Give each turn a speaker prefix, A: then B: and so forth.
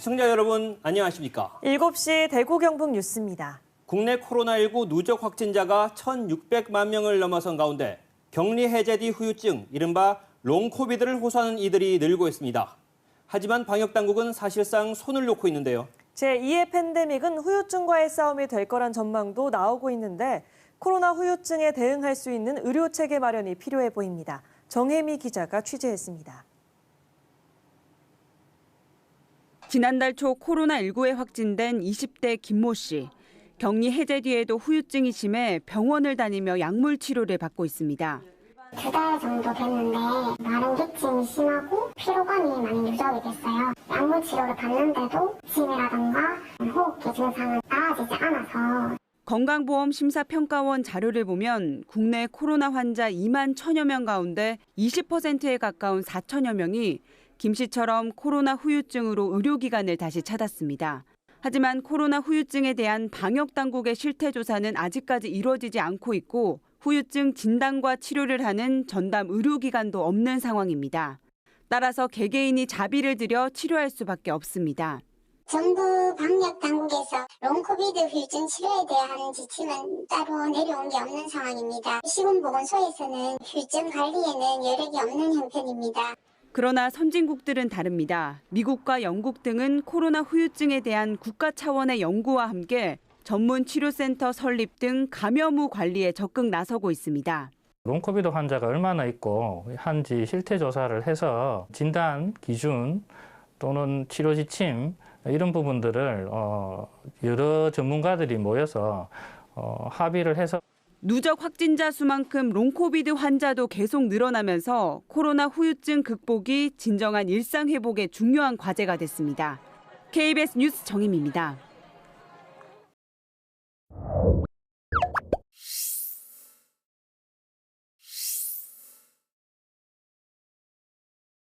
A: 시청자 여러분 안녕하십니까?
B: 7시 대구 경북 뉴스입니다.
A: 국내 코로나19 누적 확진자가 1,600만 명을 넘어선 가운데 격리 해제 뒤 후유증, 이른바 롱코비드를 호소하는 이들이 늘고 있습니다. 하지만 방역당국은 사실상 손을 놓고 있는데요.
B: 제2의 팬데믹은 후유증과의 싸움이 될 거란 전망도 나오고 있는데 코로나 후유증에 대응할 수 있는 의료체계 마련이 필요해 보입니다. 정혜미 기자가 취재했습니다.
C: 지난달 초 코로나19에 확진된 20대 김모 씨. 격리 해제 뒤에도 후유증이 심해 병원을 다니며 약물 치료를 받고 있습니다.
D: 2달 정도 됐는데 나름 기침이 심하고 피로감이 많이 누적이 됐어요. 약물 치료를 받는데도 기침이라던가 호흡기 증상은 나아지지 않아서.
C: 건강보험심사평가원 자료를 보면 국내 코로나 환자 2만 1천여 명 가운데 20%에 가까운 4천여 명이 김 씨처럼 코로나 후유증으로 의료기관을 다시 찾았습니다. 하지만 코로나 후유증에 대한 방역당국의 실태조사는 아직까지 이루어지지 않고 있고 후유증 진단과 치료를 하는 전담 의료기관도 없는 상황입니다. 따라서 개개인이 자비를 들여 치료할 수밖에 없습니다.
D: 정부 방역당국에서 롱코비드 후유증 치료에 대한 지침은 따로 내려온 게 없는 상황입니다. 시군보건소에서는 후유증 관리에는 여력이 없는 형편입니다.
C: 그러나 선진국들은 다릅니다. 미국과 영국 등은 코로나 후유증에 대한 국가 차원의 연구와 함께 전문 치료센터 설립 등 감염 후 관리에 적극 나서고 있습니다.
E: 롱코비드 환자가 얼마나 있고 한지 실태 조사를 해서 진단 기준 또는 치료 지침 이런 부분들을 여러 전문가들이 모여서 합의를 해서
C: 누적 확진자 수만큼 롱코비드 환자도 계속 늘어나면서 코로나 후유증 극복이 진정한 일상 회복의 중요한 과제가 됐습니다. KBS 뉴스 정혜미입니다.